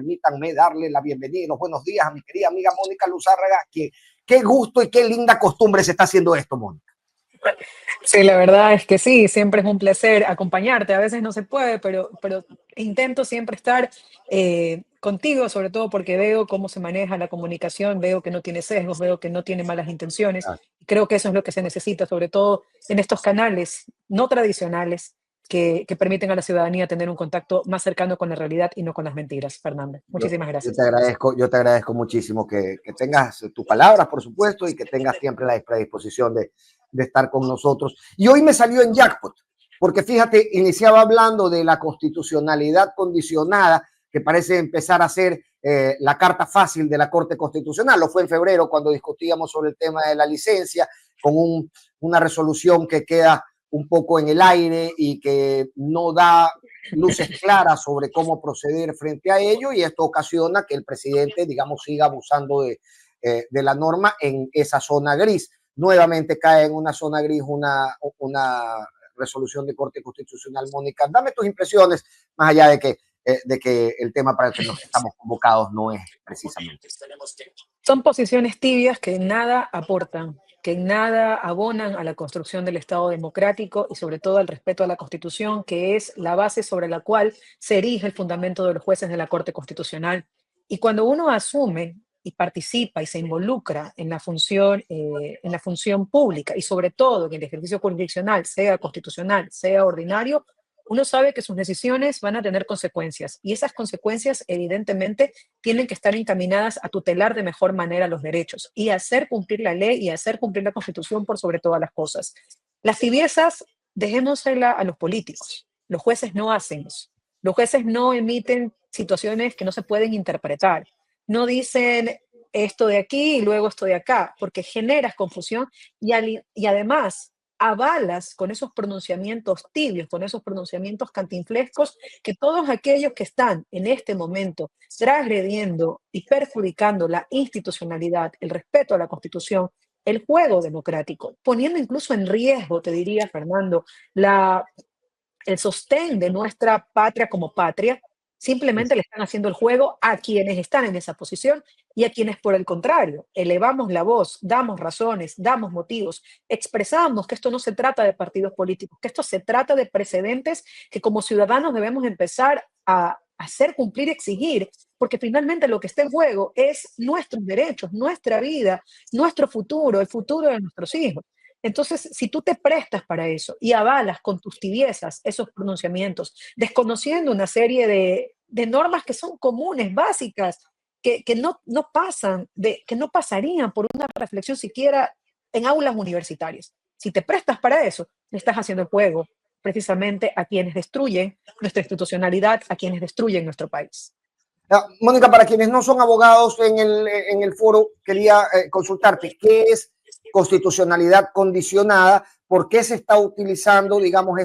permítanme darle la bienvenida y los buenos días a mi querida amiga Mónica Luzárraga, que qué gusto y qué linda costumbre se está haciendo esto, Mónica. Sí, la verdad es que sí, siempre es un placer acompañarte. A veces no se puede, pero intento siempre estar contigo, sobre todo porque veo cómo se maneja la comunicación, veo que no tiene sesgos, veo que no tiene malas intenciones. Y creo que eso es lo que se necesita, sobre todo en estos canales no tradicionales que permiten a la ciudadanía tener un contacto más cercano con la realidad y no con las mentiras. Fernando, muchísimas gracias. Yo te agradezco muchísimo que tengas tus palabras, por supuesto, y que tengas siempre la predisposición de estar con nosotros. Y hoy me salió en jackpot, porque fíjate, iniciaba hablando de la constitucionalidad condicionada, que parece empezar a ser la carta fácil de la Corte Constitucional. Lo fue en febrero cuando discutíamos sobre el tema de la licencia, con una resolución que queda un poco en el aire y que no da luces claras sobre cómo proceder frente a ello, y esto ocasiona que el presidente, digamos, siga abusando de la norma en esa zona gris. Nuevamente cae en una zona gris una resolución de Corte Constitucional. Mónica, dame tus impresiones, más allá de que el tema para el que nos estamos convocados no es precisamente. Son posiciones tibias que en nada aportan, que en nada abonan a la construcción del Estado democrático y sobre todo al respeto a la Constitución, que es la base sobre la cual se erige el fundamento de los jueces de la Corte Constitucional. Y cuando uno asume y participa y se involucra en la función pública y sobre todo en el ejercicio jurisdiccional, sea constitucional, sea ordinario, uno sabe que sus decisiones van a tener consecuencias y esas consecuencias evidentemente tienen que estar encaminadas a tutelar de mejor manera los derechos y hacer cumplir la ley y hacer cumplir la Constitución por sobre todas las cosas. Las tibiezas, dejémosela a los políticos. Los jueces no hacen eso. Los jueces no emiten situaciones que no se pueden interpretar. No dicen esto de aquí y luego esto de acá, porque generas confusión y además avalas con esos pronunciamientos tibios, con esos pronunciamientos cantinflescos, que todos aquellos que están en este momento transgrediendo y perjudicando la institucionalidad, el respeto a la Constitución, el juego democrático, poniendo incluso en riesgo, te diría, Fernando, la el sostén de nuestra patria como patria, simplemente le están haciendo el juego a quienes están en esa posición y a quienes, por el contrario, elevamos la voz, damos razones, damos motivos, expresamos que esto no se trata de partidos políticos, que esto se trata de precedentes que como ciudadanos debemos empezar a hacer cumplir y exigir, porque finalmente lo que está en juego es nuestros derechos, nuestra vida, nuestro futuro, el futuro de nuestros hijos. Entonces, si tú te prestas para eso y avalas con tus tibiezas esos pronunciamientos, desconociendo una serie de normas que son comunes, básicas, que no pasan, que no pasarían por una reflexión siquiera en aulas universitarias. Si te prestas para eso, le estás haciendo el juego precisamente a quienes destruyen nuestra institucionalidad, a quienes destruyen nuestro país. Mónica, para quienes no son abogados en el foro, quería consultarte, ¿qué es constitucionalidad condicionada? ¿Por qué se está utilizando, digamos,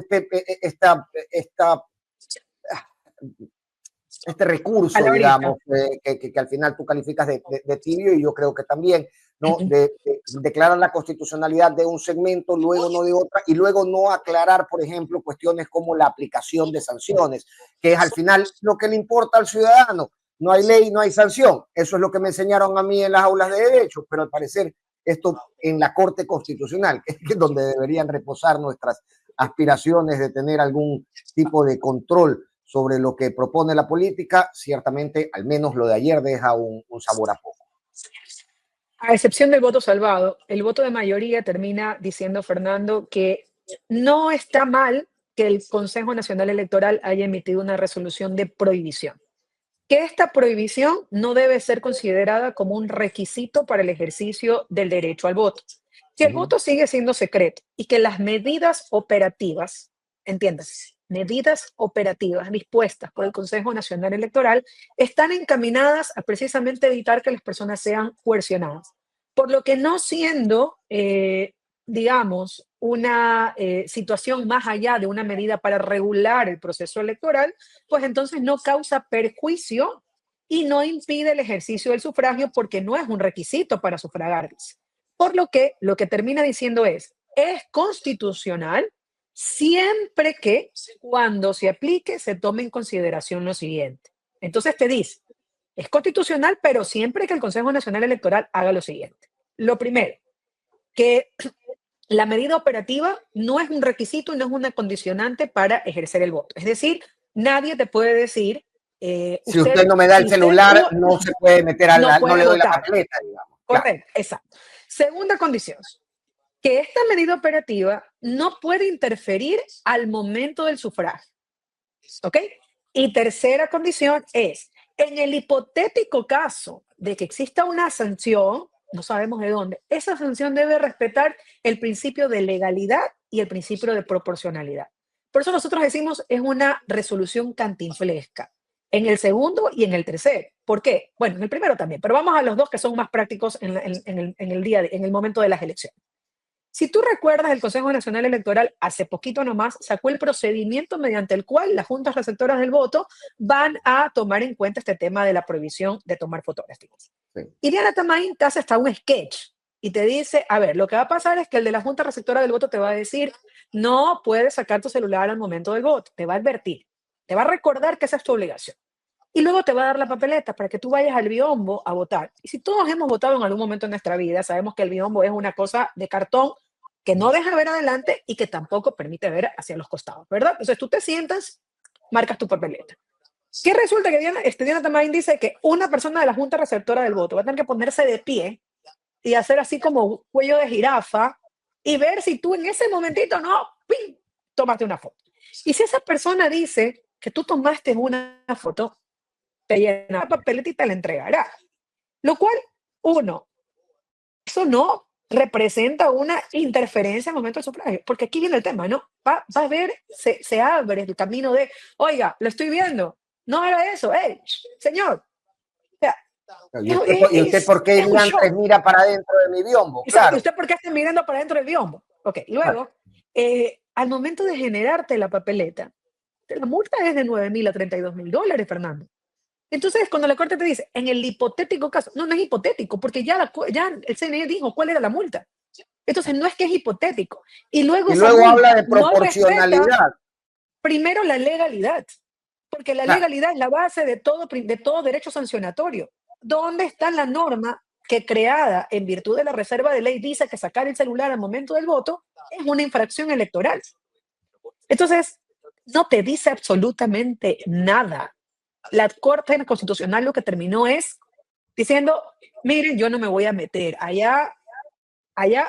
este recurso, Palabrita. digamos, que al final tú calificas de tibio, y yo creo que también, ¿no? De declarar la constitucionalidad de un segmento, luego no de otra, y luego no aclarar, por ejemplo, cuestiones como la aplicación de sanciones, que es al final lo que le importa al ciudadano. No hay ley, no hay sanción. Eso es lo que me enseñaron a mí en las aulas de derecho, pero al parecer esto en la Corte Constitucional, que es donde deberían reposar nuestras aspiraciones de tener algún tipo de control sobre lo que propone la política, ciertamente, al menos lo de ayer deja un sabor a poco. A excepción del voto salvado, el voto de mayoría termina diciendo, Fernando, que no está mal que el Consejo Nacional Electoral haya emitido una resolución de prohibición, que esta prohibición no debe ser considerada como un requisito para el ejercicio del derecho al voto. Si el voto sigue siendo secreto y que las medidas operativas, entiéndase, medidas operativas dispuestas por el Consejo Nacional Electoral están encaminadas a precisamente evitar que las personas sean coercionadas. Por lo que no siendo, digamos, una situación más allá de una medida para regular el proceso electoral, pues entonces no causa perjuicio y no impide el ejercicio del sufragio porque no es un requisito para sufragar. Por lo que termina diciendo es constitucional siempre que cuando se aplique se tome en consideración lo siguiente. Entonces te dice, Es constitucional, pero siempre que el Consejo Nacional Electoral haga lo siguiente. Lo primero, que la medida operativa no es un requisito y no es una condicionante para ejercer el voto. Es decir, nadie te puede decir, Si usted no me da si el usted celular, no se puede meter no no puede le doy la votar. papeleta, digamos. Claro. Correcto, exacto. Segunda condición, que esta medida operativa no puede interferir al momento del sufragio. ¿Ok? Y tercera condición es, en el hipotético caso de que exista una sanción, no sabemos de dónde, esa sanción debe respetar el principio de legalidad y el principio de proporcionalidad. Por eso nosotros decimos es una resolución cantinflesca, en el segundo y en el tercero. ¿Por qué? Bueno, en el primero también, pero vamos a los dos que son más prácticos en el momento de las elecciones. Si tú recuerdas, el Consejo Nacional Electoral hace poquito nomás sacó el procedimiento mediante el cual las juntas receptoras del voto van a tomar en cuenta este tema de la prohibición de tomar fotografías. Sí. Y Diana Tamain te hace hasta un sketch y te dice, a ver, lo que va a pasar es que el de la junta receptora del voto te va a decir, no puedes sacar tu celular al momento del voto, te va a advertir, te va a recordar que esa es tu obligación. Y luego te va a dar la papeleta para que tú vayas al biombo a votar. Y si todos hemos votado en algún momento en nuestra vida, sabemos que el biombo es una cosa de cartón que no deja ver adelante y que tampoco permite ver hacia los costados, ¿verdad? Entonces tú te sientas, marcas tu papeleta. ¿Qué resulta? Que Diana Tamain dice que una persona de la junta receptora del voto va a tener que ponerse de pie y hacer así como cuello de jirafa y ver si tú en ese momentito no, ¡pim!, tomaste una foto. Y si esa persona dice que tú tomaste una foto, te llena la papeleta y te la entregará. Lo cual, uno, eso no representa una interferencia al momento del sufragio, porque aquí viene el tema, ¿no? Va a haber, se abre el camino de, oiga, lo estoy viendo, no haga eso, señor. O sea, ¿Y usted por qué es un diantres show. mira para adentro de mi biombo? Exacto, ¿y Claro. usted por qué está mirando para dentro del biombo? Ok, Claro. luego, al momento de generarte la papeleta, la multa es de 9.000 a 32.000 dólares, Fernando. Entonces, cuando la corte te dice, en el hipotético caso, no, no es hipotético, porque ya el CNE dijo cuál era la multa. Entonces, no es que es hipotético. Y luego Y esa luego habla multa de no respeta proporcionalidad. primero la legalidad, porque la Claro. legalidad es la base de todo derecho sancionatorio. ¿Dónde está la norma que creada en virtud de la reserva de ley dice que sacar el celular al momento del voto es una infracción electoral? Entonces, no te dice absolutamente nada. La Corte Constitucional lo que terminó es diciendo, miren, yo no me voy a meter, allá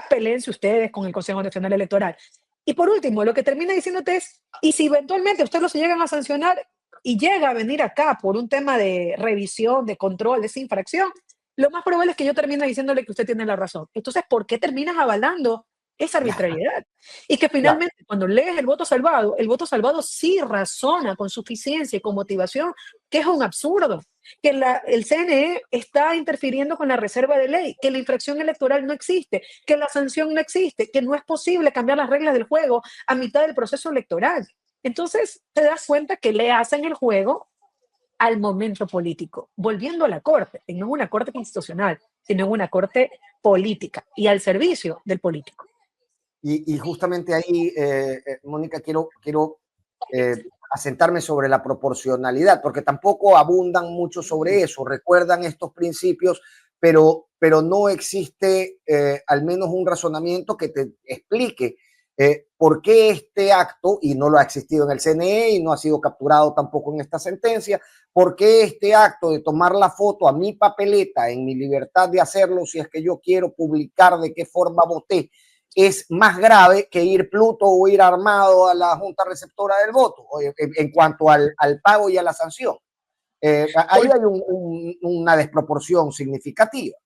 peleense ustedes con el Consejo Nacional Electoral. Y por último, lo que termina diciéndote es, y si eventualmente ustedes los llegan a sancionar y llega a venir acá por un tema de revisión, de control, de esa infracción, lo más probable es que yo termine diciéndole que usted tiene la razón. Entonces, ¿por qué terminas avalando esa arbitrariedad? Y que Claro. finalmente, cuando lees el voto salvado sí razona con suficiencia y con motivación, que es un absurdo, que el CNE está interfiriendo con la reserva de ley, que la infracción electoral no existe, que la sanción no existe, que no es posible cambiar las reglas del juego a mitad del proceso electoral. Entonces te das cuenta que le hacen el juego al momento político, volviendo a la corte, y no es una corte constitucional, sino en una corte política y al servicio del político. Y justamente ahí, Mónica, quiero asentarme sobre la proporcionalidad, porque tampoco abundan mucho sobre eso, recuerdan estos principios, pero no existe al menos un razonamiento que te explique por qué este acto, y no lo ha existido en el CNE y no ha sido capturado tampoco en esta sentencia, por qué este acto de tomar la foto a mi papeleta en mi libertad de hacerlo si es que yo quiero publicar de qué forma voté, es más grave que ir Pluto o ir armado a la Junta Receptora del Voto en cuanto al pago y a la sanción. Ahí ¿Por, hay una desproporción significativa.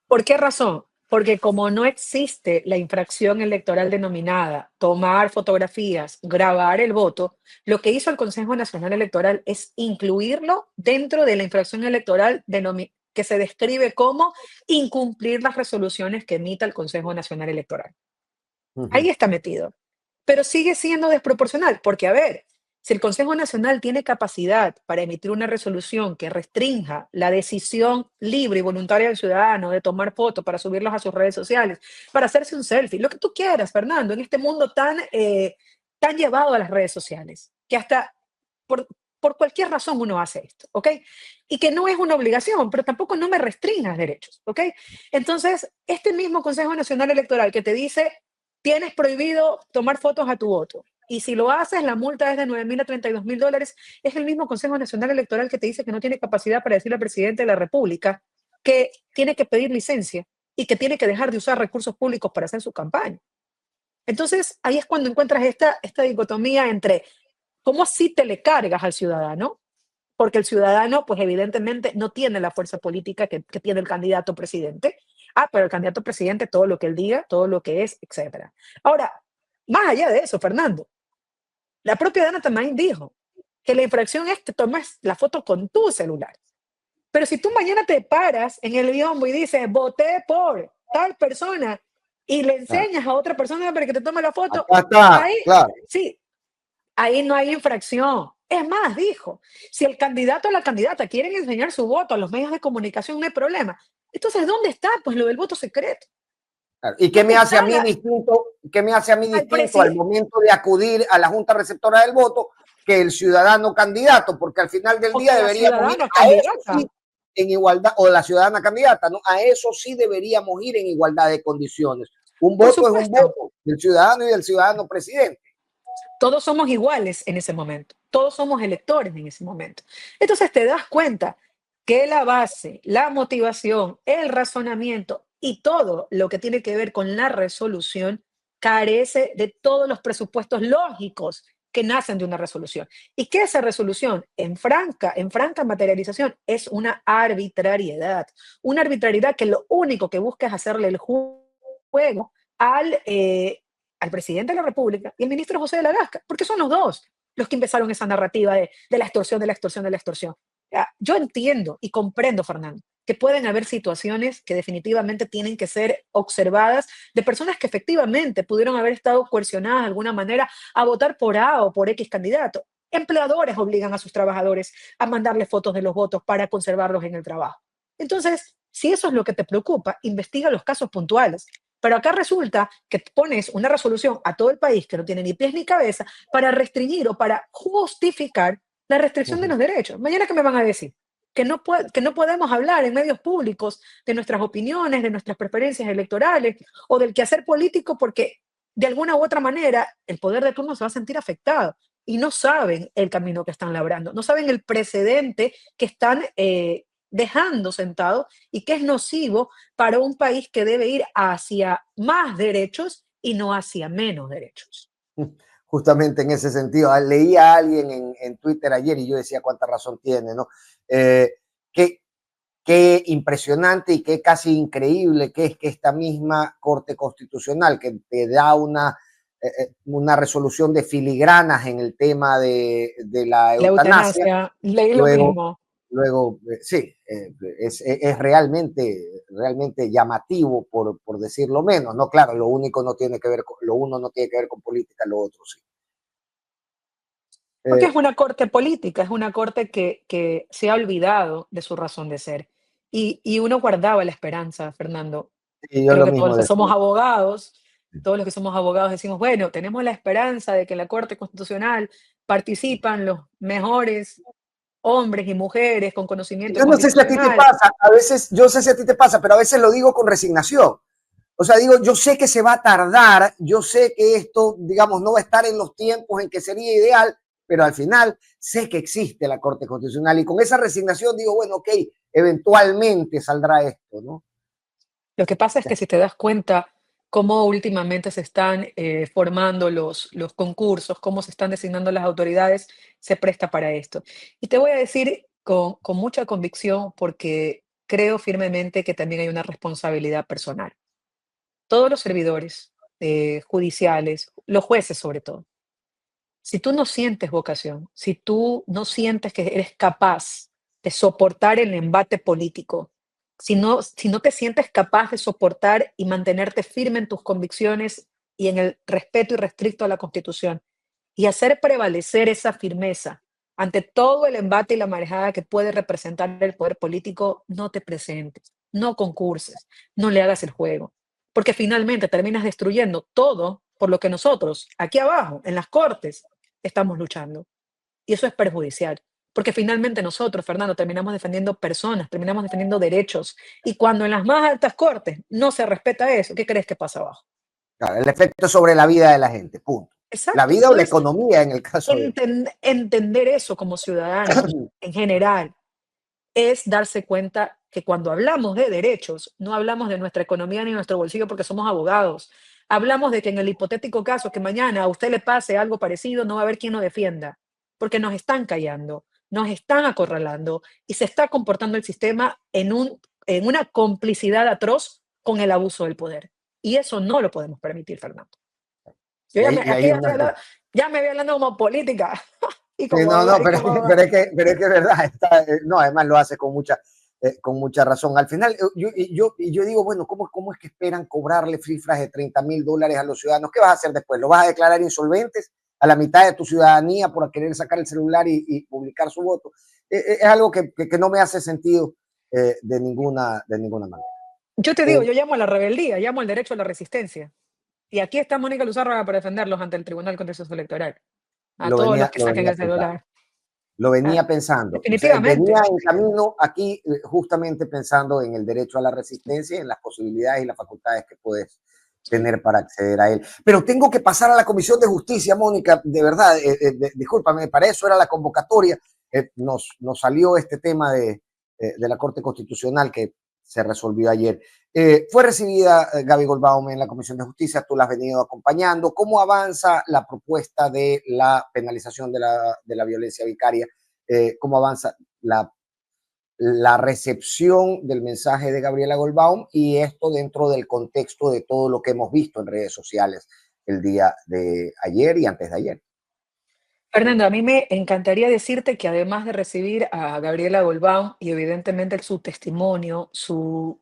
¿Por qué razón? Porque como no existe la infracción electoral denominada tomar fotografías, grabar el voto, lo que hizo el Consejo Nacional Electoral es incluirlo dentro de la infracción electoral que se describe como incumplir las resoluciones que emita el Consejo Nacional Electoral. Uh Ahí -huh. está metido. Pero sigue siendo desproporcional, porque a ver, si el Consejo Nacional tiene capacidad para emitir una resolución que restrinja la decisión libre y voluntaria del ciudadano de tomar fotos para subirlos a sus redes sociales, para hacerse un selfie, lo que tú quieras, Fernando, en este mundo tan llevado a las redes sociales, que hasta por, por cualquier razón uno hace esto, ¿ok? Y que no es una obligación, pero tampoco no me restringas derechos, ¿ok? Entonces, este mismo Consejo Nacional Electoral que te dice, tienes prohibido tomar fotos a tu voto, y si lo haces, la multa es de 9.000 a $32.000, es el mismo Consejo Nacional Electoral que te dice que no tiene capacidad para decirle al presidente de la República que tiene que pedir licencia y que tiene que dejar de usar recursos públicos para hacer su campaña. Entonces, ahí es cuando encuentras esta dicotomía entre cómo así te le cargas al ciudadano, porque el ciudadano, pues evidentemente no tiene la fuerza política que tiene el candidato presidente. Ah, pero el candidato presidente, todo lo que él diga, todo lo que es, etcétera. Ahora, más allá de eso, Fernando, la propia Dana también dijo que la infracción es que tomes la foto con tu celular. Pero si tú mañana te paras en el biombo y dices, voté por tal persona y le Claro. enseñas a otra persona para que te tome la foto, Acá está, ahí claro. sí, ahí no hay infracción. Es más, dijo, si el candidato o la candidata quieren enseñar su voto a los medios de comunicación, no hay problema. Entonces, ¿dónde está pues lo del voto secreto? Claro. ¿Y qué me ¿Dónde hace a está mí distinto? ¿Qué me hace a mí al distinto al presidente, momento de acudir a la Junta Receptora del Voto que el ciudadano candidato? Porque al final del o que día la deberíamos ir ciudadana a eso sí candidata? en igualdad, o la ciudadana candidata, ¿no? A eso sí deberíamos ir en igualdad de condiciones. Un Por voto es un supuesto, voto del ciudadano y del ciudadano presidente. todos somos iguales en ese momento, todos somos electores en ese momento. Entonces te das cuenta que la base, la motivación, el razonamiento y todo lo que tiene que ver con la resolución carece de todos los presupuestos lógicos que nacen de una resolución. Y que esa resolución en franca materialización es una arbitrariedad que lo único que busca es hacerle el juego al, al presidente de la República y el ministro José de la Gasca, porque son los dos los que empezaron esa narrativa de la extorsión, de la extorsión, de la extorsión. Yo entiendo y comprendo, Fernando, que pueden haber situaciones que definitivamente tienen que ser observadas de personas que efectivamente pudieron haber estado coercionadas de alguna manera a votar por A o por X candidato. Empleadores obligan a sus trabajadores a mandarle fotos de los votos para conservarlos en el trabajo. Entonces, si eso es lo que te preocupa, investiga los casos puntuales. Pero acá resulta que pones una resolución a todo el país que no tiene ni pies ni cabeza para restringir o para justificar la restricción de los derechos. Mañana, ¿qué me van a decir? Que no podemos hablar en medios públicos de nuestras opiniones, de nuestras preferencias electorales o del quehacer político porque de alguna u otra manera el poder de turno se va a sentir afectado y no saben el camino que están labrando, no saben el precedente que están dejando sentado y que es nocivo para un país que debe ir hacia más derechos y no hacia menos derechos. Justamente en ese sentido. Leí a alguien en Twitter ayer y yo decía cuánta razón tiene, ¿no? Qué, qué impresionante y qué casi increíble que es que esta misma Corte Constitucional que te da una resolución de filigranas en el tema de la La eutanasia, eutanasia, leí lo luego mismo. sí, es realmente llamativo, por decirlo menos, ¿no? Claro, lo único no tiene que ver con, lo uno no tiene que ver con política, lo otro sí. Porque Eh, es una corte política, es una corte que se ha olvidado de su razón de ser. Y uno guardaba la esperanza, Fernando. y yo Creo lo que todos mismo los que decía. somos abogados, todos los que somos abogados decimos, bueno, tenemos la esperanza de que en la Corte Constitucional participan los mejores hombres y mujeres con conocimiento Yo no sé si a ti te constitucional. pasa, a veces, yo sé si a ti te pasa, pero a veces lo digo con resignación. O sea, digo, yo sé que se va a tardar, yo sé que esto, digamos, no va a estar en los tiempos en que sería ideal, pero al final sé que existe la Corte Constitucional y con esa resignación digo, bueno, ok, eventualmente saldrá esto, ¿no? Lo que pasa es que si te das cuenta cómo últimamente se están formando los concursos, cómo se están designando las autoridades, se presta para esto. Y te voy a decir con mucha convicción porque creo firmemente que también hay una responsabilidad personal. Todos los servidores judiciales, los jueces sobre todo, si tú no sientes vocación, si tú no sientes que eres capaz de soportar el embate político, si no te sientes capaz de soportar y mantenerte firme en tus convicciones y en el respeto irrestricto a la Constitución y hacer prevalecer esa firmeza ante todo el embate y la marejada que puede representar el poder político, no te presentes, no concurses, no le hagas el juego, porque finalmente terminas destruyendo todo por lo que nosotros, aquí abajo, en las cortes, estamos luchando. Y eso es perjudicial. porque finalmente nosotros, Fernando, terminamos defendiendo personas, terminamos defendiendo derechos, y cuando en las más altas cortes no se respeta eso, ¿qué crees que pasa abajo? Claro, el efecto sobre la vida de la gente, punto. La Exacto. vida o la Entonces, economía en el caso de... entender eso como ciudadanos en general es darse cuenta que cuando hablamos de derechos, no hablamos de nuestra economía ni nuestro bolsillo porque somos abogados. Hablamos de que en el hipotético caso que mañana a usted le pase algo parecido, no va a haber quien lo defienda, porque nos están callando, nos están acorralando y se está comportando el sistema en una complicidad atroz con el abuso del poder. Y eso no lo podemos permitir, Fernando. Yo Y ya hay, me, y aquí hay una... ya me voy hablando como política y Sí, como, no, no, y como pero, abogado. pero es que es verdad, no, además lo hace con mucha razón. Al final, yo digo, bueno, ¿cómo es que esperan cobrarle cifras de $30,000 a los ciudadanos? ¿Qué vas a hacer después? ¿Lo vas a declarar insolventes a la mitad de tu ciudadanía por querer sacar el celular y publicar su voto? Es algo que no me hace sentido de ninguna manera. Yo te digo, Eh, yo llamo a la rebeldía, llamo al derecho a la resistencia. Y aquí está Mónica Luzárraga para defenderlos ante el Tribunal Contencioso Electoral. A lo todos los venía, que lo saquen venía el pensando. celular. Lo Ah, venía pensando. O sea, venía definitivamente. en camino aquí justamente pensando en el derecho a la resistencia y en las posibilidades y las facultades que puedes tener para acceder a él. Pero tengo que pasar a la Comisión de Justicia, Mónica, de verdad, discúlpame, para eso era la convocatoria. Nos salió este tema de la Corte Constitucional que se resolvió ayer. Fue recibida Gaby Goldbaum en la Comisión de Justicia, tú la has venido acompañando. ¿Cómo avanza la propuesta de la penalización de la violencia vicaria? ¿Cómo avanza la recepción del mensaje de Gabriela Goldbaum y esto dentro del contexto de todo lo que hemos visto en redes sociales el día de ayer y antes de ayer? Fernando, a mí me encantaría decirte que además de recibir a Gabriela Goldbaum y evidentemente su testimonio, su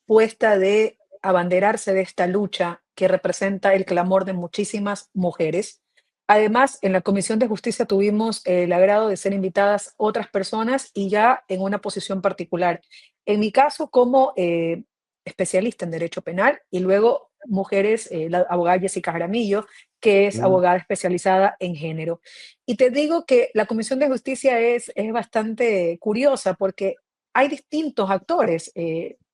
puesta de abanderarse de esta lucha que representa el clamor de muchísimas mujeres. Además, en la Comisión de Justicia tuvimos el agrado de ser invitadas otras personas y ya en una posición particular. En mi caso, como especialista en derecho penal y luego mujeres, la abogada Jessica Jaramillo, que es Mm, abogada especializada en género. Y te digo que la Comisión de Justicia es bastante curiosa porque hay distintos actores.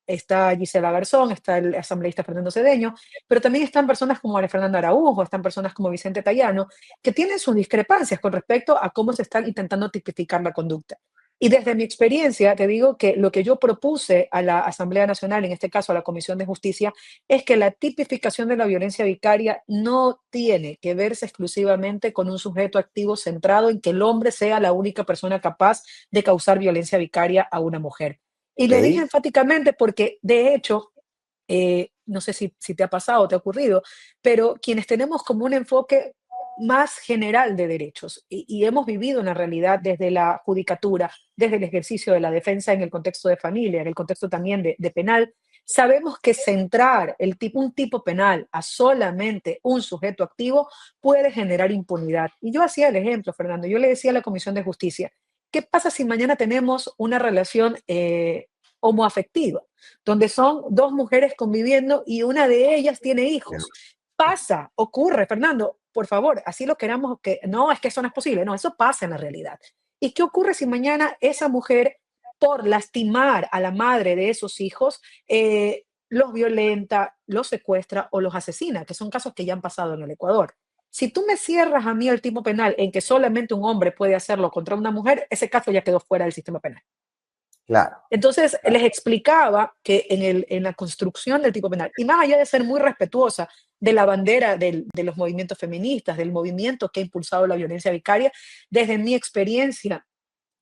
Está Gisela Garzón, está el asambleísta Fernando Cedeño, pero también están personas como María Fernanda Araújo, están personas como Vicente Tayano, que tienen sus discrepancias con respecto a cómo se está intentando tipificar la conducta. Y desde mi experiencia, te digo que lo que yo propuse a la Asamblea Nacional, en este caso a la Comisión de Justicia, es que la tipificación de la violencia vicaria no tiene que verse exclusivamente con un sujeto activo centrado en que el hombre sea la única persona capaz de causar violencia vicaria a una mujer. Y ok, lo dije enfáticamente porque, de hecho, no sé si te ha pasado o te ha ocurrido, pero quienes tenemos como un enfoque más general de derechos y hemos vivido una realidad desde la judicatura, desde el ejercicio de la defensa en el contexto de familia, en el contexto también de penal, sabemos que centrar un tipo penal a solamente un sujeto activo puede generar impunidad. Y yo hacía el ejemplo, Fernando, yo le decía a la Comisión de Justicia, ¿qué pasa si mañana tenemos una relación homoafectiva, donde son dos mujeres conviviendo y una de ellas tiene hijos? Pasa, ocurre, Fernando, por favor, así lo queramos, que no, es que eso no es posible, no, eso pasa en la realidad. ¿Y qué ocurre si mañana esa mujer, por lastimar a la madre de esos hijos, los violenta, los secuestra o los asesina, que son casos que ya han pasado en el Ecuador? Si tú me cierras a mí el tipo penal en que solamente un hombre puede hacerlo contra una mujer, ese caso ya quedó fuera del sistema penal. claro, Entonces claro. les explicaba que en la construcción del tipo penal, y más allá de ser muy respetuosa de la bandera de los movimientos feministas, del movimiento que ha impulsado la violencia vicaria, desde mi experiencia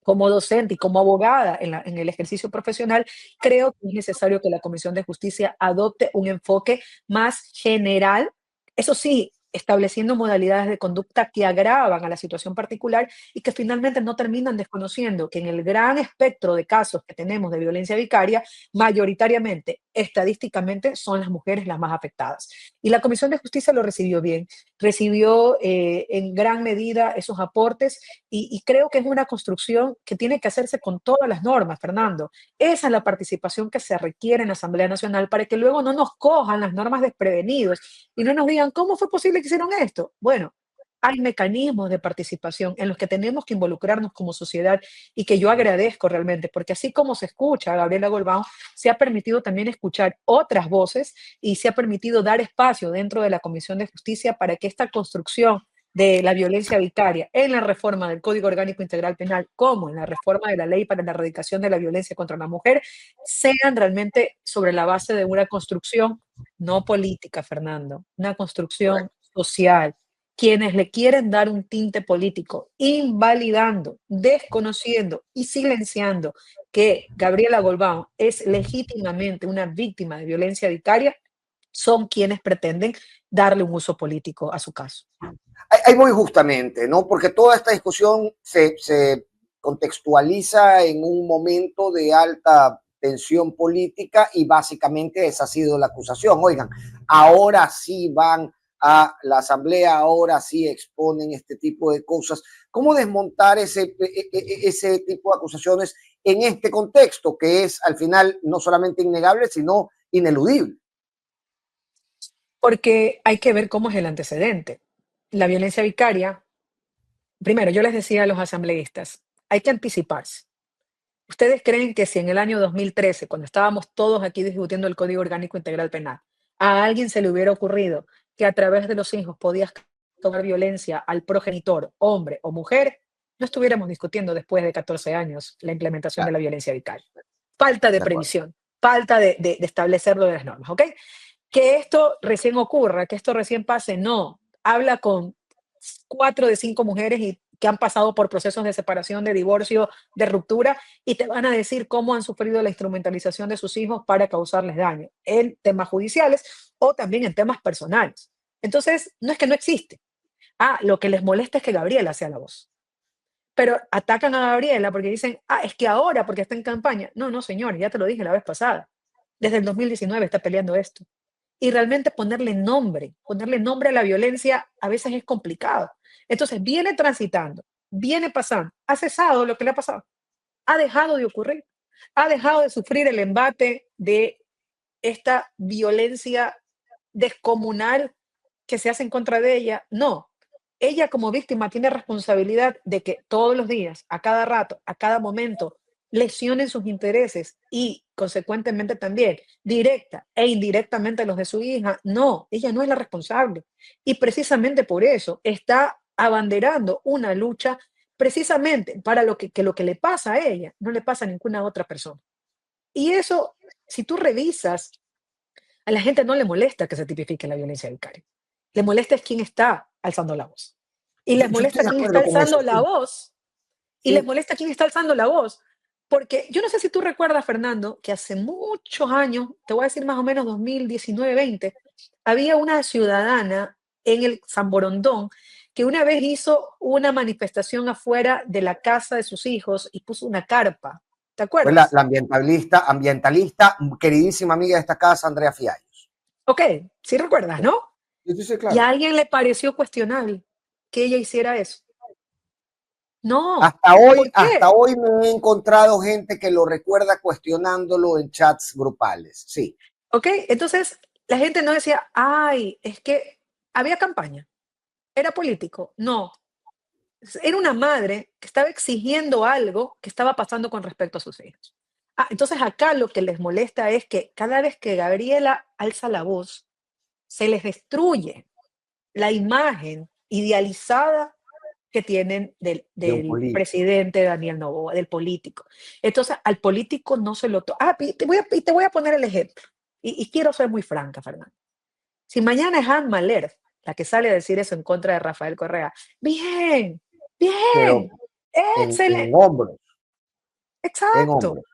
como docente y como abogada en el ejercicio profesional, creo que es necesario que la Comisión de Justicia adopte un enfoque más general, eso sí, estableciendo modalidades de conducta que agravan a la situación particular y que finalmente no terminan desconociendo que en el gran espectro de casos que tenemos de violencia vicaria, mayoritariamente, estadísticamente, son las mujeres las más afectadas. Y la Comisión de Justicia lo recibió bien, recibió en gran medida esos aportes y creo que es una construcción que tiene que hacerse con todas las normas, Fernando. Esa es la participación que se requiere en la Asamblea Nacional para que luego no nos cojan las normas desprevenidos y no nos digan, ¿cómo fue posible que hicieron esto? Bueno, hay mecanismos de participación en los que tenemos que involucrarnos como sociedad y que yo agradezco realmente, porque así como se escucha a Gabriela Golbao, se ha permitido también escuchar otras voces y se ha permitido dar espacio dentro de la Comisión de Justicia para que esta construcción de la violencia vicaria en la reforma del Código Orgánico Integral Penal como en la reforma de la Ley para la Erradicación de la Violencia contra la Mujer sean realmente sobre la base de una construcción no política, Fernando, una construcción social. Quienes le quieren dar un tinte político, invalidando, desconociendo y silenciando que Gabriela Golbao es legítimamente una víctima de violencia vicaria, son quienes pretenden darle un uso político a su caso. Ahí voy justamente, ¿no? Porque toda esta discusión se contextualiza en un momento de alta tensión política y básicamente esa ha sido la acusación. Oigan, ahora sí van a la asamblea, ahora sí exponen este tipo de cosas. ¿Cómo desmontar ese tipo de acusaciones en este contexto que es al final no solamente innegable, sino ineludible? Porque hay que ver cómo es el antecedente. La violencia vicaria, primero, yo les decía a los asambleístas, hay que anticiparse. ¿Ustedes creen que si en el año 2013, cuando estábamos todos aquí discutiendo el Código Orgánico Integral Penal, a alguien se le hubiera ocurrido que a través de los hijos podías tomar violencia al progenitor, hombre o mujer, no estuviéramos discutiendo después de 14 años la implementación de Claro, la violencia vicaria? Falta de de acuerdo. previsión, falta de establecerlo de las normas, ¿ok? Que esto recién ocurra, que esto recién pase, no. Habla con 4 de 5 mujeres y que han pasado por procesos de separación, de divorcio, de ruptura, y te van a decir cómo han sufrido la instrumentalización de sus hijos para causarles daño, en temas judiciales o también en temas personales. Entonces, no es que no existe. Lo que les molesta es que Gabriela sea la voz. Pero atacan a Gabriela porque dicen, es que ahora, porque está en campaña. No, no, señor, ya te lo dije la vez pasada. Desde el 2019 está peleando esto. Y realmente ponerle nombre a la violencia a veces es complicado. Entonces viene transitando, viene pasando, ha cesado lo que le ha pasado, ha dejado de ocurrir, ha dejado de sufrir el embate de esta violencia descomunal que se hace en contra de ella. No, ella como víctima tiene responsabilidad de que todos los días, a cada rato, a cada momento, lesionen sus intereses y consecuentemente también directa e indirectamente los de su hija. No, ella no es la responsable. Y precisamente por eso está abanderando una lucha precisamente para que lo que le pasa a ella no le pasa a ninguna otra persona. Y eso, si tú revisas, a la gente no le molesta que se tipifique la violencia vicaria. Le molesta es quién está alzando la voz. Y les Yo estoy molesta de quién está acuerdo con eso, alzando la sí, voz. Y les sí. molesta quién está alzando la voz. Porque yo no sé si tú recuerdas, Fernando, que hace muchos años, te voy a decir más o menos 2019-20, había una ciudadana en el San Borondón que una vez hizo una manifestación afuera de la casa de sus hijos y puso una carpa. ¿Te Fue acuerdas? la ambientalista, queridísima amiga de esta casa, Andrea Fiallos. Ok, sí recuerdas, ¿no? Sí, sí, sí, Y claro. a alguien le pareció cuestionable que ella hiciera eso. No, ¿por Hasta qué? hoy me he encontrado gente que lo recuerda cuestionándolo en chats grupales. Sí, ¿Ok? Entonces, la gente no decía, ay, es que había campaña, era político. No, era una madre que estaba exigiendo algo que estaba pasando con respecto a sus hijos. Entonces acá lo que les molesta es que cada vez que Gabriela alza la voz, se les destruye la imagen idealizada que tienen de un del político. presidente Daniel Noboa, del político. Entonces, al político no se lo toma. Y te voy a poner el ejemplo. Y quiero ser muy franca, Fernando. Si mañana es Anne Maler la que sale a decir eso en contra de Rafael Correa, bien, Pero bien, en excelente, hombros, en exacto. hombros.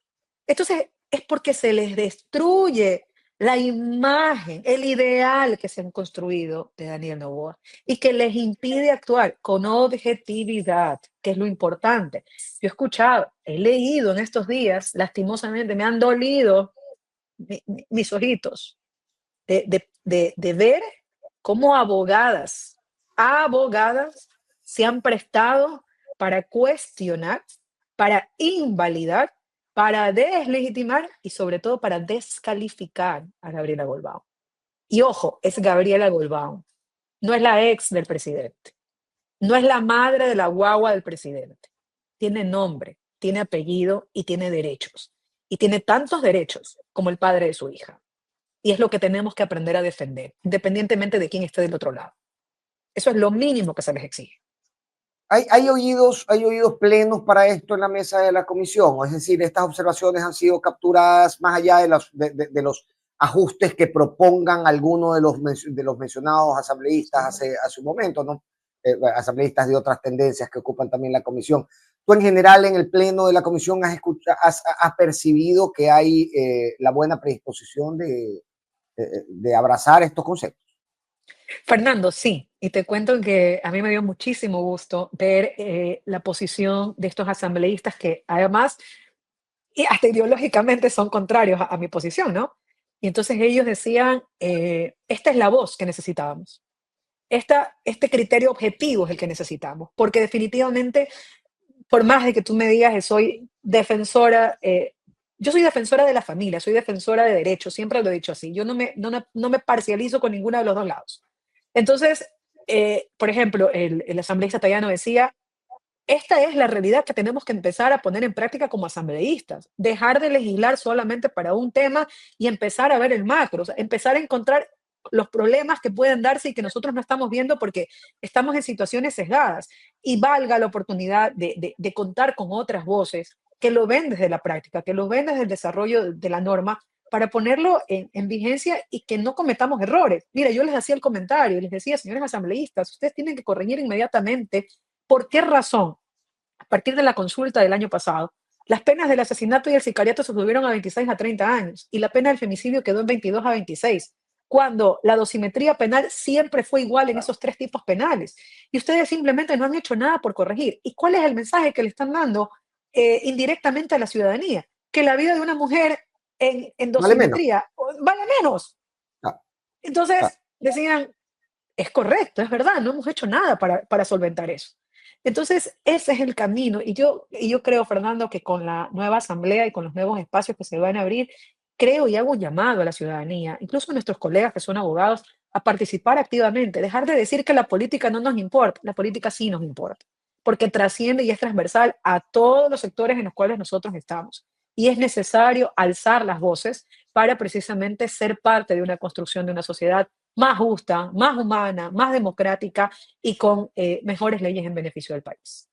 Entonces, es porque se les destruye la imagen, el ideal que se han construido de Daniel Noboa y que les impide actuar con objetividad, que es lo importante. Yo he escuchado, he leído en estos días, lastimosamente, me han dolido mis ojitos de ver cómo abogadas se han prestado para cuestionar, para invalidar, para deslegitimar y sobre todo para descalificar a Gabriela Golbao. Y ojo, es Gabriela Golbao, no es la ex del presidente. No es la madre de la guagua del presidente. Tiene nombre, tiene apellido y tiene derechos. Y tiene tantos derechos como el padre de su hija. Y es lo que tenemos que aprender a defender, independientemente de quién esté del otro lado. Eso es lo mínimo que se les exige. Hay oídos plenos para esto en la mesa de la comisión, es decir, estas observaciones han sido capturadas más allá de los ajustes que propongan algunos de los mencionados asambleístas hace un momento, ¿no? Asambleístas de otras tendencias que ocupan también la comisión. Tú en general en el pleno de la comisión has percibido que hay la buena predisposición de abrazar estos conceptos. Fernando, sí, y te cuento que a mí me dio muchísimo gusto ver la posición de estos asambleístas que además, y hasta ideológicamente son contrarios a mi posición, ¿no? Y entonces ellos decían, esta es la voz que necesitábamos. Este criterio objetivo es el que necesitamos, porque definitivamente, por más de que tú me digas que soy defensora, yo soy defensora de la familia, soy defensora de derechos, siempre lo he dicho así, yo no me parcializo con ninguno de los dos lados. Entonces, por ejemplo, el asambleísta Tayano decía, esta es la realidad que tenemos que empezar a poner en práctica como asambleístas, dejar de legislar solamente para un tema y empezar a ver el macro, o sea, empezar a encontrar los problemas que pueden darse y que nosotros no estamos viendo porque estamos en situaciones sesgadas y valga la oportunidad de contar con otras voces que lo ven desde la práctica, que lo ven desde el desarrollo de la norma para ponerlo en vigencia y que no cometamos errores. Mira, yo les hacía el comentario, les decía, señores asambleístas, ustedes tienen que corregir inmediatamente por qué razón a partir de la consulta del año pasado, las penas del asesinato y el sicariato se subieron a 26 a 30 años y la pena del femicidio quedó en 22 a 26, cuando la dosimetría penal siempre fue igual en esos tres tipos penales. Y ustedes simplemente no han hecho nada por corregir. ¿Y cuál es el mensaje que le están dando indirectamente a la ciudadanía? Que la vida de una mujer en Vale menos. dosimetría vale menos. Ah, ah. Entonces decían, es correcto, es verdad, no hemos hecho nada para solventar eso. Entonces, ese es el camino. Y yo creo, Fernando, que con la nueva asamblea y con los nuevos espacios que se van a abrir, creo y hago un llamado a la ciudadanía, incluso a nuestros colegas que son abogados, a participar activamente, dejar de decir que la política no nos importa, la política sí nos importa, porque trasciende y es transversal a todos los sectores en los cuales nosotros estamos. Y es necesario alzar las voces para precisamente ser parte de una construcción de una sociedad más justa, más humana, más democrática y con mejores leyes en beneficio del país.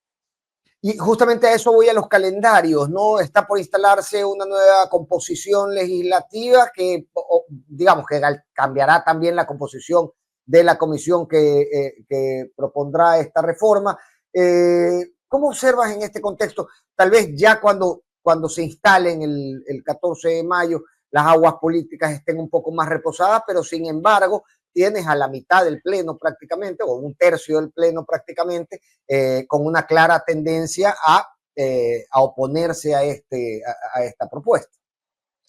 Y justamente a eso voy a los calendarios, ¿no? Está por instalarse una nueva composición legislativa que, digamos, que cambiará también la composición de la comisión que propondrá esta reforma. ¿Cómo observas en este contexto? Tal vez ya cuando se instalen el 14 de mayo, las aguas políticas estén un poco más reposadas, pero sin embargo, tienes a la mitad del pleno prácticamente, o un tercio del pleno prácticamente, con una clara tendencia a oponerse a esta propuesta.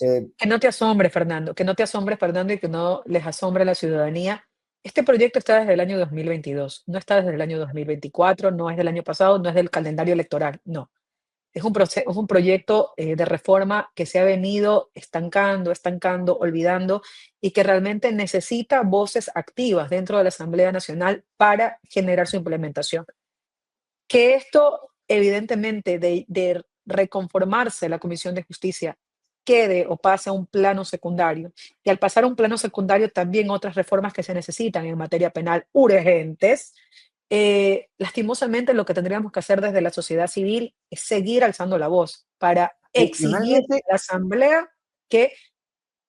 Eh, Que no te asombre, Fernando, que no te asombre, Fernando, y que no les asombre a la ciudadanía. Este proyecto está desde el año 2022, no está desde el año 2024, no es del año pasado, no es del calendario electoral, no. Es un proyecto de reforma que se ha venido estancando, olvidando y que realmente necesita voces activas dentro de la Asamblea Nacional para generar su implementación. Que esto, evidentemente, de reconformarse la Comisión de Justicia quede o pase a un plano secundario. Y al pasar a un plano secundario, también otras reformas que se necesitan en materia penal urgentes. Lastimosamente, lo que tendríamos que hacer desde la sociedad civil es seguir alzando la voz para exigir adicionalmente, a la Asamblea que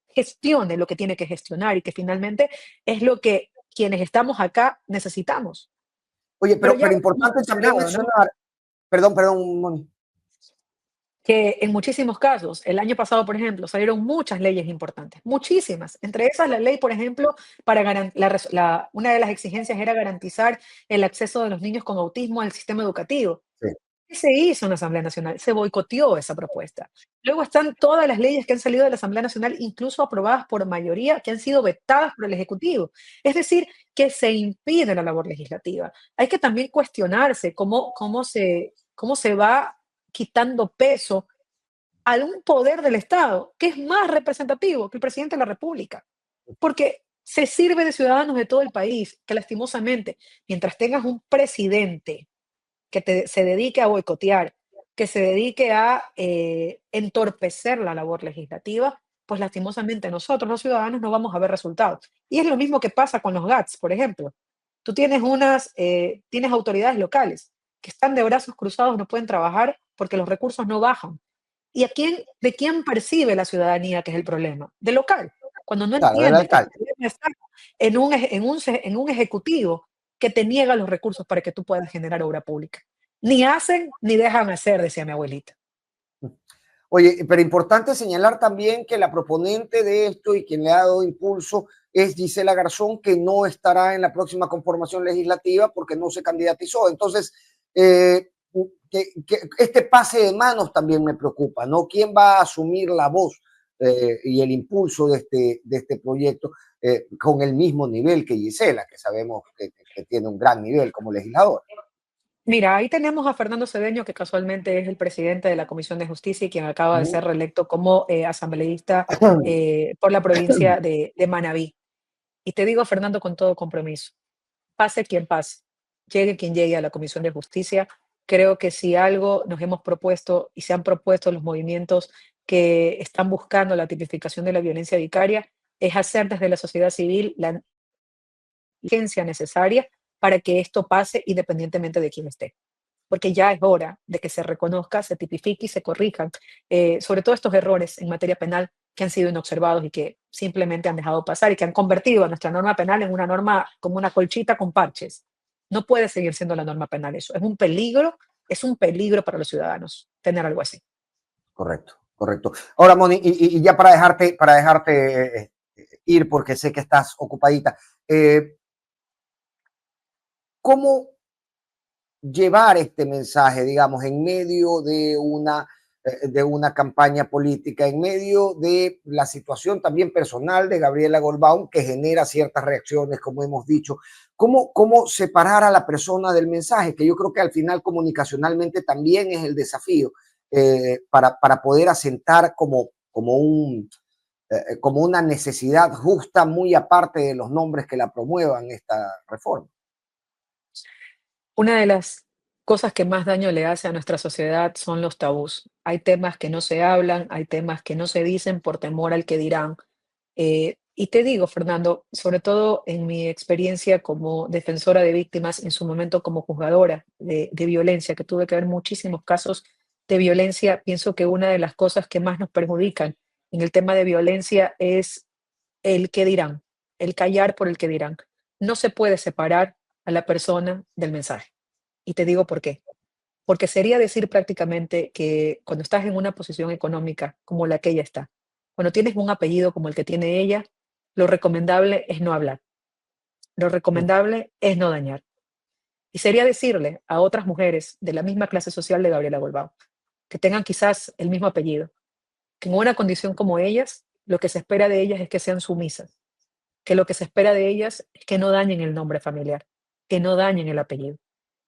gestione lo que tiene que gestionar y que finalmente es lo que quienes estamos acá necesitamos. oye, Pero ya pero hemos importante también mencionado, ¿no? mencionar, perdón, Moni. Que en muchísimos casos, el año pasado, por ejemplo, salieron muchas leyes importantes, muchísimas. Entre esas, la ley, por ejemplo, una de las exigencias era garantizar el acceso de los niños con autismo al sistema educativo. Sí. ¿Qué se hizo en la Asamblea Nacional? Se boicoteó esa propuesta. Luego están todas las leyes que han salido de la Asamblea Nacional, incluso aprobadas por mayoría, que han sido vetadas por el Ejecutivo. Es decir, que se impide la labor legislativa. Hay que también cuestionarse cómo se va quitando peso a un poder del Estado que es más representativo que el presidente de la República. Porque se sirve de ciudadanos de todo el país, que lastimosamente, mientras tengas un presidente que se dedique a boicotear, que se dedique a entorpecer la labor legislativa, pues lastimosamente nosotros los ciudadanos no vamos a ver resultados. Y es lo mismo que pasa con los GATS, por ejemplo. Tú tienes tienes autoridades locales que están de brazos cruzados, no pueden trabajar porque los recursos no bajan. ¿Y de quién percibe la ciudadanía que es el problema? Del local. Cuando no Claro, del entiendes que el alcalde. problema está en un ejecutivo que te niega los recursos para que tú puedas generar obra pública. Ni hacen ni dejan hacer, decía mi abuelita. Oye, pero importante señalar también que la proponente de esto y quien le ha dado impulso es Gisela Garzón, que no estará en la próxima conformación legislativa porque no se candidatizó. Entonces, que este pase de manos también me preocupa, ¿no? ¿Quién va a asumir la voz y el impulso de este proyecto con el mismo nivel que Gisela, que sabemos que tiene un gran nivel como legislador? Mira, ahí tenemos a Fernando Cedeño, que casualmente es el presidente de la Comisión de Justicia y quien acaba de ser reelecto como asambleísta por la provincia de Manabí. Y te digo, Fernando, con todo compromiso, pase quien pase, llegue quien llegue a la Comisión de Justicia, creo que si algo nos hemos propuesto y se han propuesto los movimientos que están buscando la tipificación de la violencia vicaria, es hacer desde la sociedad civil la diligencia necesaria para que esto pase independientemente de quién esté. Porque ya es hora de que se reconozca, se tipifique y se corrijan, sobre todo estos errores en materia penal que han sido inobservados y que simplemente han dejado pasar y que han convertido a nuestra norma penal en una norma como una colchita con parches. No puede seguir siendo la norma penal eso. Es un peligro para los ciudadanos tener algo así. Correcto, correcto. Ahora, Moni, y ya para dejarte ir, porque sé que estás ocupadita, ¿cómo llevar este mensaje, digamos, en medio de una campaña política, en medio de la situación también personal de Gabriela Goldbaum, que genera ciertas reacciones, como hemos dicho? ¿Cómo separar a la persona del mensaje? Que yo creo que al final comunicacionalmente también es el desafío para poder asentar como una necesidad justa, muy aparte de los nombres que la promuevan esta reforma. Una de las cosas que más daño le hace a nuestra sociedad son los tabús. Hay temas que no se hablan, hay temas que no se dicen por temor al que dirán. Y te digo, Fernando, sobre todo en mi experiencia como defensora de víctimas, en su momento como juzgadora de violencia, que tuve que ver muchísimos casos de violencia, pienso que una de las cosas que más nos perjudican en el tema de violencia es el que dirán, el callar por el que dirán. No se puede separar a la persona del mensaje. Y te digo por qué. Porque sería decir prácticamente que cuando estás en una posición económica como la que ella está, cuando tienes un apellido como el que tiene ella, lo recomendable es no hablar, lo recomendable es no dañar. Y sería decirle a otras mujeres de la misma clase social de Gabriela Golbao, que tengan quizás el mismo apellido, que en una condición como ellas, lo que se espera de ellas es que sean sumisas, que lo que se espera de ellas es que no dañen el nombre familiar, que no dañen el apellido.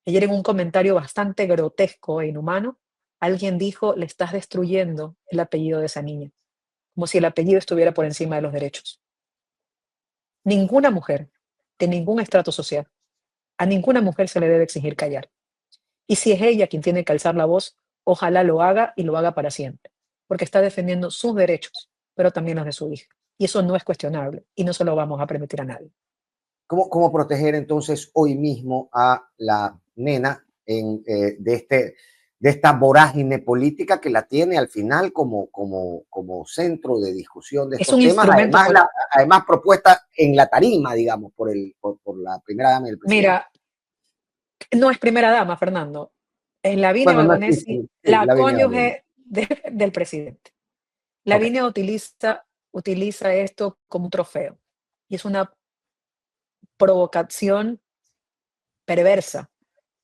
Ayer en un comentario bastante grotesco e inhumano, alguien dijo, le estás destruyendo el apellido de esa niña, como si el apellido estuviera por encima de los derechos. Ninguna mujer, de ningún estrato social, a ninguna mujer se le debe exigir callar. Y si es ella quien tiene que alzar la voz, ojalá lo haga y lo haga para siempre, porque está defendiendo sus derechos, pero también los de su hija. Y eso no es cuestionable y no se lo vamos a permitir a nadie. ¿Cómo proteger entonces hoy mismo a la nena de esta vorágine política que la tiene al final como centro de discusión de Es estos un temas? instrumento, Además propuesta en la tarima, digamos, por la primera dama y el presidente. mira, no es primera dama, Fernando. Es Lavinia Bueno, no existe, Balbonesi, sí, la la viene dando. cónyuge del presidente. Ok. Lavinia utiliza esto como un trofeo y es una provocación perversa,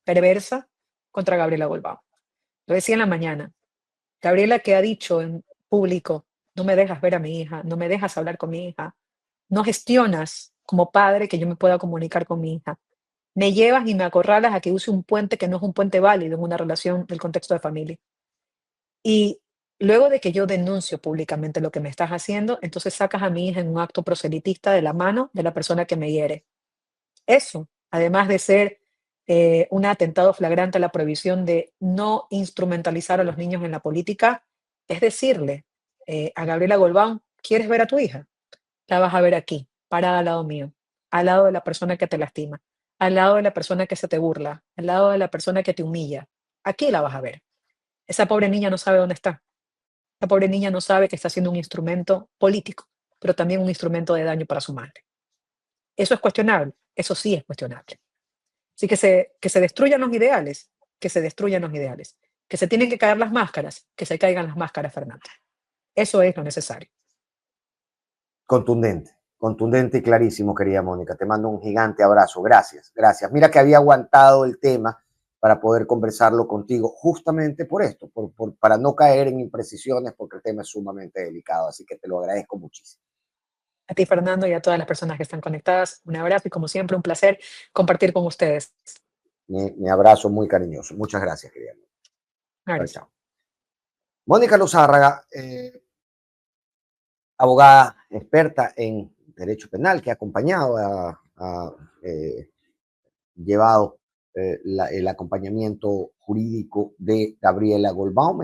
perversa contra Gabriela Golbao. Lo decía en la mañana. Gabriela que ha dicho en público, no me dejas ver a mi hija, no me dejas hablar con mi hija, no gestionas como padre que yo me pueda comunicar con mi hija. Me llevas y me acorralas a que use un puente que no es un puente válido en una relación del contexto de familia. Y Luego de que yo denuncio públicamente lo que me estás haciendo, entonces sacas a mi hija en un acto proselitista de la mano de la persona que me hiere. Eso, además de ser un atentado flagrante a la prohibición de no instrumentalizar a los niños en la política, es decirle a Gabriela Golbán, ¿quieres ver a tu hija? La vas a ver aquí, parada al lado mío, al lado de la persona que te lastima, al lado de la persona que se te burla, al lado de la persona que te humilla. Aquí la vas a ver. Esa pobre niña no sabe dónde está. La pobre niña no sabe que está siendo un instrumento político, pero también un instrumento de daño para su madre. Eso es cuestionable, eso sí es cuestionable. Así que se destruyan los ideales, que se destruyan los ideales. Que se tienen que caer las máscaras, que se caigan las máscaras, Fernando. Eso es lo necesario. Contundente, contundente y clarísimo, querida Mónica. Te mando un gigante abrazo. Gracias, gracias. Mira que había aguantado el tema para poder conversarlo contigo, justamente por esto, para no caer en imprecisiones, porque el tema es sumamente delicado. Así que te lo agradezco muchísimo. A ti, Fernando, y a todas las personas que están conectadas, un abrazo y como siempre, un placer compartir con ustedes. Mi abrazo muy cariñoso. Muchas gracias, querida. Un Chao, abrazo. chao. Mónica Luzárraga, abogada experta en derecho penal, que ha acompañado, llevado el acompañamiento jurídico de Gabriela Golbán.